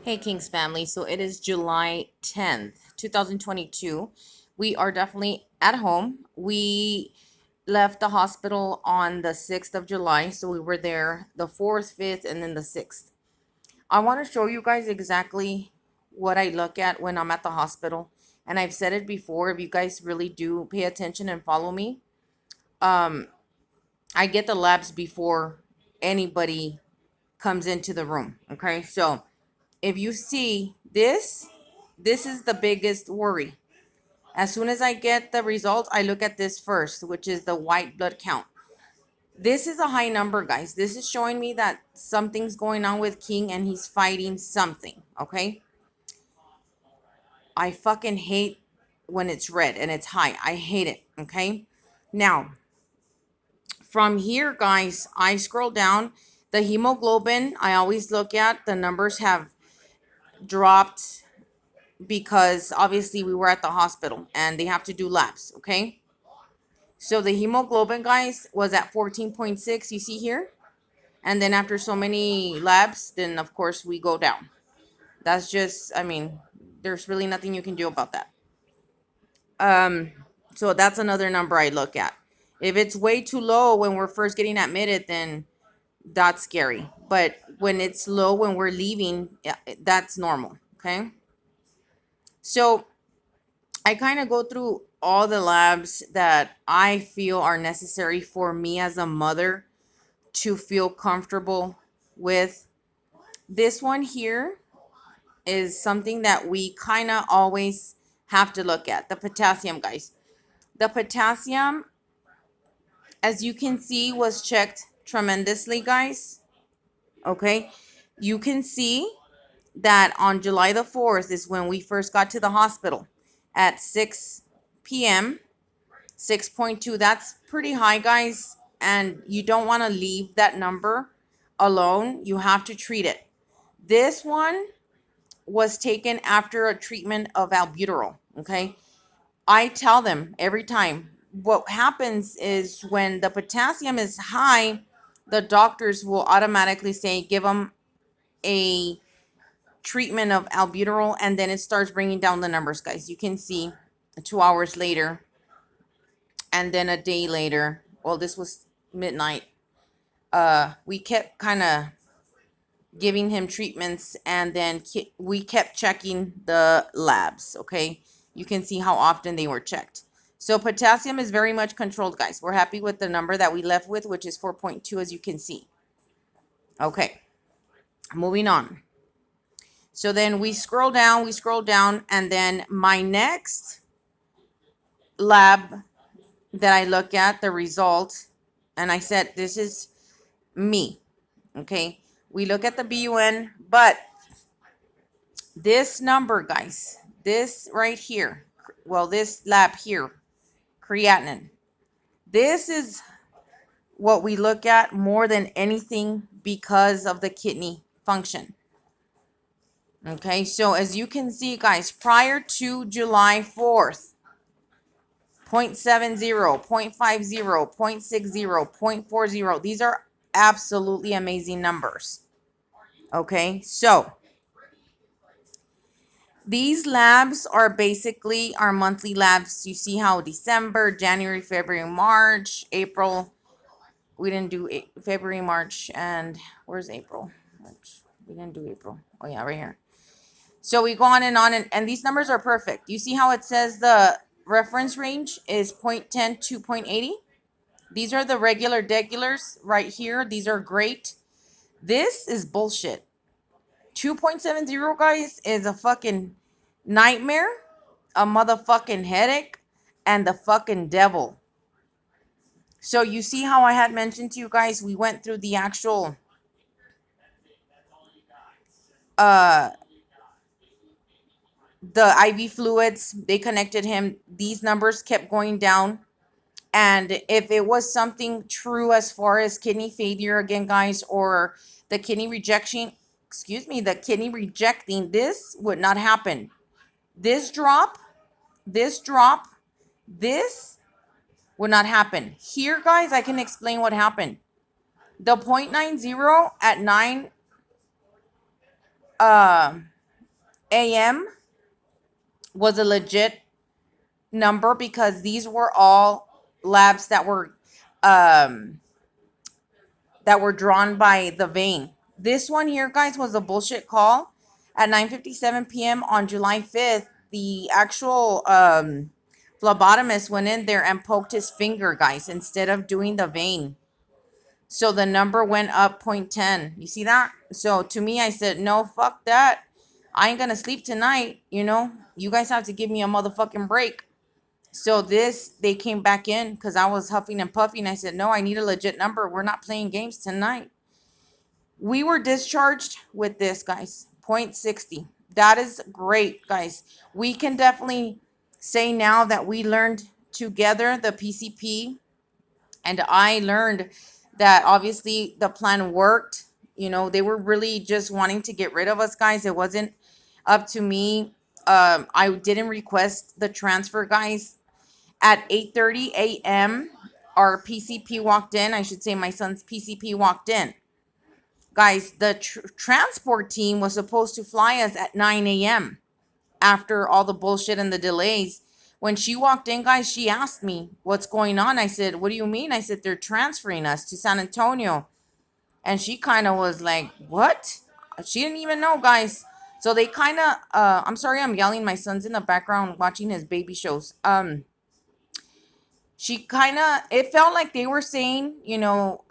Hey Kings family, so it is July 10th, 2022. We are definitely at home. We left the hospital on the 6th of July, so we were there the 4th, 5th, and then the 6th. I want to show you guys exactly what I look at when I'm at the hospital. And I've said it before, if you guys really do pay attention and follow me, I get the labs before anybody comes into the room. Okay, so if you see this is the biggest worry. As soon as I get the results, I look at this first, which is the white blood count. This is a high number, guys. This is showing me that something's going on with King and he's fighting something, okay? I fucking hate when it's red and it's high. I hate it, okay? Now, from here, guys, I scroll down. The hemoglobin, I always look at. The numbers have dropped because obviously we were at the hospital and they have to do labs, okay? So the hemoglobin, guys, was at 14.6, you see here? And then after so many labs, then of course we go down. That's just, I mean, there's really nothing you can do about that. So that's another number I look at. If it's way too low when we're first getting admitted, then that's scary. But when it's low when we're leaving, yeah, that's normal, okay? So I kind of go through all the labs that I feel are necessary for me as a mother to feel comfortable with. This one here is something that we kind of always have to look at. The potassium, guys. The potassium, as you can see, was checked tremendously, guys. Okay. You can see that on July the 4th is when we first got to the hospital at 6 p.m. 6.2. That's pretty high, guys. And you don't want to leave that number alone. You have to treat it. This one was taken after a treatment of albuterol. Okay. I tell them every time what happens is when the potassium is high, the doctors will automatically say, give them a treatment of albuterol, and then it starts bringing down the numbers, guys. You can see 2 hours later, and then a day later. Well, this was midnight. We kept kind of giving him treatments, and then we kept checking the labs. Okay, you can see how often they were checked. So potassium is very much controlled, guys. We're happy with the number that we left with, which is 4.2, as you can see. Okay, moving on. So then we scroll down, and then my next lab that I look at, the result, and I said, this is me. Okay, we look at the BUN, but this number, guys, this right here, well, this lab here, creatinine, this is what we look at more than anything because of the kidney function. Okay, so as you can see, guys, prior to July 4th, 0.70, 0.50, 0.60, 0.40. These are absolutely amazing numbers. Okay, so these labs are basically our monthly labs. You see how December, January, February, March, April. We didn't do February, March, and where's April? March. We didn't do April. Oh, yeah, right here. So we go on, and these numbers are perfect. You see how it says the reference range is 0.10 to 0.80? These are the regular degulars right here. These are great. This is bullshit. 2.70, guys, is a fucking nightmare, a motherfucking headache, and the fucking devil. So you see how I had mentioned to you guys, we went through the actual the IV fluids. They connected him. These numbers kept going down. And if it was something true as far as kidney failure again, guys, or the kidney rejection, the kidney rejecting, this would not happen. This drop, this drop, this would not happen. Here, guys, I can explain what happened. The 0.90 at 9 AM was a legit number because these were all labs um that were drawn by the vein. This one here, guys, was a bullshit call. At 9:57 p.m. on July 5th, the actual phlebotomist went in there and poked his finger, guys, instead of doing the vein. So the number went up 0.10. You see that? So to me, I said, no, fuck that. I ain't gonna sleep tonight. You guys have to give me a motherfucking break. So they came back in because I was huffing and puffing. I said, no, I need a legit number. We're not playing games tonight. We were discharged with this, guys. 0.60. That is great, guys. We can definitely say now that we learned together the PCP, and I learned that obviously the plan worked. They were really just wanting to get rid of us, guys. It wasn't up to me. I didn't request the transfer, guys. At 8:30 a.m., our PCP walked in. I should say my son's PCP walked in. Guys, the transport team was supposed to fly us at 9 a.m. after all the bullshit and the delays. When she walked in, guys, she asked me, what's going on? I said, what do you mean? I said, they're transferring us to San Antonio. And she kind of was like, what? She didn't even know, guys. So they kind of, I'm sorry, I'm yelling. My son's in the background watching his baby shows. She kind of, it felt like they were saying,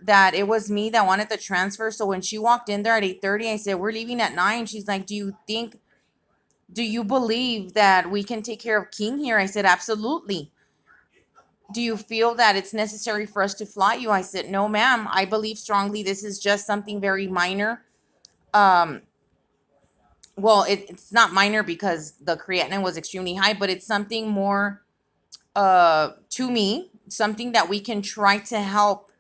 that it was me that wanted the transfer. So when she walked in there at 8:30, I said, we're leaving at 9. She's like, do you believe that we can take care of King here? I said, absolutely. Do you feel that it's necessary for us to fly you? I said, no, ma'am. I believe strongly this is just something very minor. Um, well, it's not minor because the creatinine was extremely high, but it's something more to me, something that we can try to help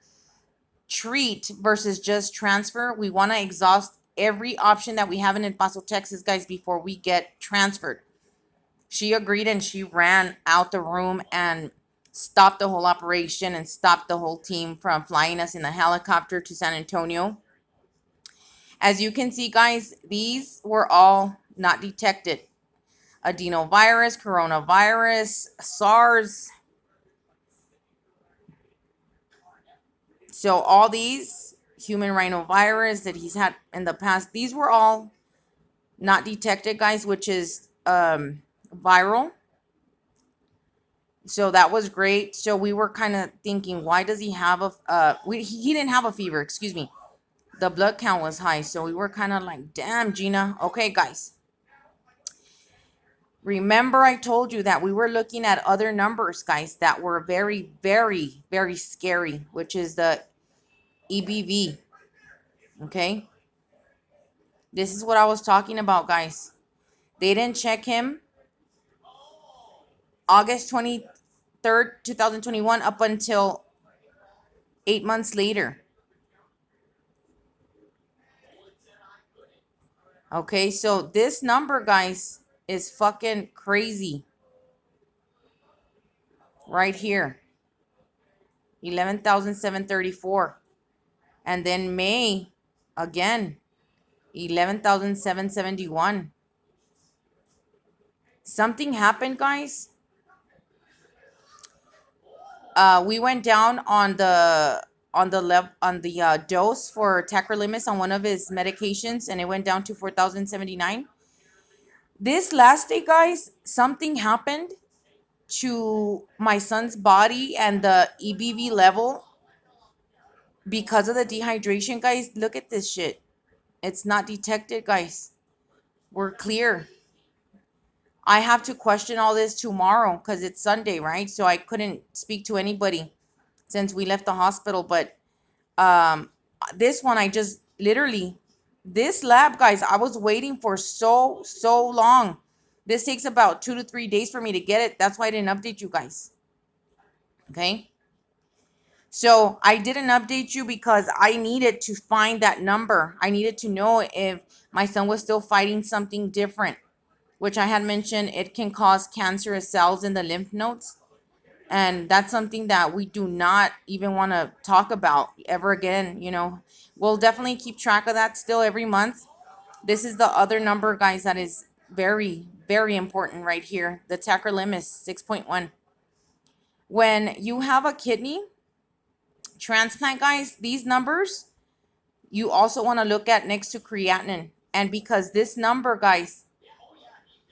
treat versus just transfer. We want to exhaust every option that we have in El Paso, Texas, guys, before we get transferred. She agreed and she ran out the room and stopped the whole operation and stopped the whole team from flying us in a helicopter to San Antonio. As you can see, guys, these were all not detected. Adenovirus, coronavirus, SARS. So all these, human rhinovirus that he's had in the past, these were all not detected, guys, which is viral. So that was great. So we were kind of thinking, why does he have he didn't have a fever, excuse me. The blood count was high. So we were kind of like, damn, Gina. Okay, guys. Remember I told you that we were looking at other numbers, guys, that were very, very, very scary, which is the EBV. Okay. This is what I was talking about, guys. They didn't check him August 23rd, 2021 up until 8 months later. Okay, so this number, guys, is fucking crazy. Right here. 11,734. And then May, again, 11,771. Something happened, guys. We went down on the dose for tacrolimus on one of his medications, and it went down to 4,079. This last day, guys, something happened to my son's body and the EBV level because of the dehydration, guys. Look at this shit. It's not detected, guys. We're clear. I have to question all this tomorrow because it's Sunday, right? So I couldn't speak to anybody since we left the hospital. But um, this one, I just literally, this lab, guys, I was waiting for so long. This takes about 2 to 3 days for me to get it. That's why I didn't update you guys. Okay. So I didn't update you because I needed to find that number. I needed to know if my son was still fighting something different, which I had mentioned. It can cause cancerous cells in the lymph nodes. And that's something that we do not even want to talk about ever again. We'll definitely keep track of that still every month. This is the other number, guys, that is very, very important right here. The tacrolimus 6.1. When you have a kidney transplant, guys, these numbers you also want to look at next to creatinine. And because this number, guys,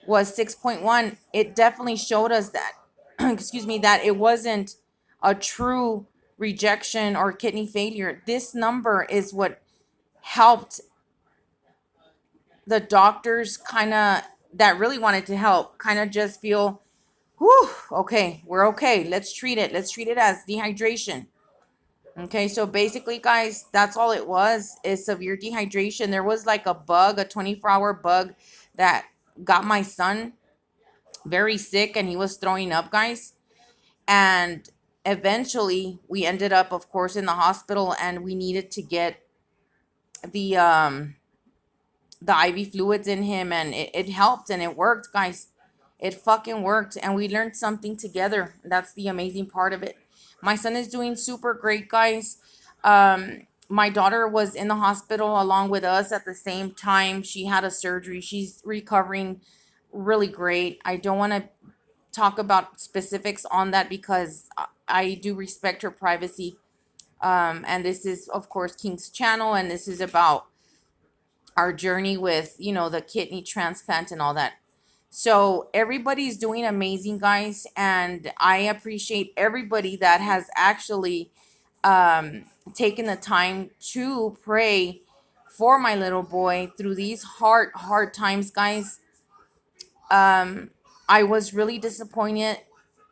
was 6.1, it definitely showed us that, excuse me, that it wasn't a true rejection or kidney failure. This number is what helped the doctors kind of that really wanted to help kind of just feel, whew, okay, we're okay. Let's treat it. Let's treat it as dehydration. Okay, so basically, guys, that's all it was is severe dehydration. There was like a bug, a 24-hour bug that got my son very sick and he was throwing up, guys. And eventually, we ended up, of course, in the hospital and we needed to get the the IV fluids in him, and it helped and it worked, guys. It fucking worked, and we learned something together. That's the amazing part of it. My son is doing super great, guys. My daughter was in the hospital along with us at the same time. She had a surgery. She's recovering really great. I don't want to talk about specifics on that because I do respect her privacy. And this is, of course, King's channel, and this is about our journey with, the kidney transplant and all that. So everybody's doing amazing, guys, and I appreciate everybody that has actually taken the time to pray for my little boy through these hard times, guys. I was really disappointed.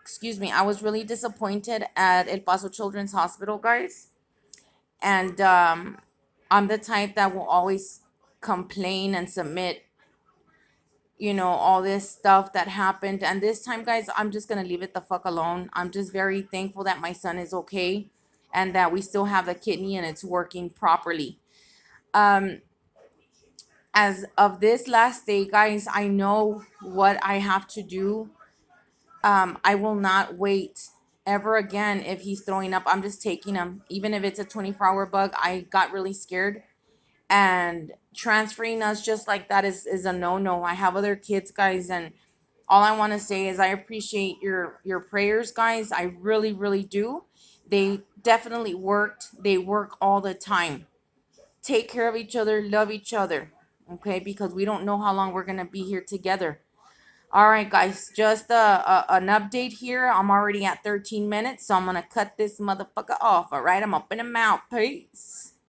Excuse me, I was really disappointed at El Paso Children's Hospital, guys, and I'm the type that will always complain and submit, all this stuff that happened. And this time, guys, I'm just going to leave it the fuck alone. I'm just very thankful that my son is okay and that we still have the kidney and it's working properly. Um, as of this last day, guys, I know what I have to do. I will not wait ever again if he's throwing up. I'm just taking him. Even if it's a 24-hour bug, I got really scared. And transferring us just like that is a no-no. I have other kids, guys, and all I want to say is I appreciate your prayers, guys. I really, really do. They definitely worked. They work all the time. Take care of each other, love each other, okay? Because we don't know how long we're gonna be here together. All right, guys, just an update here. I'm already at 13 minutes, so I'm gonna cut this motherfucker off. All right, I'm up and I'm out. Peace.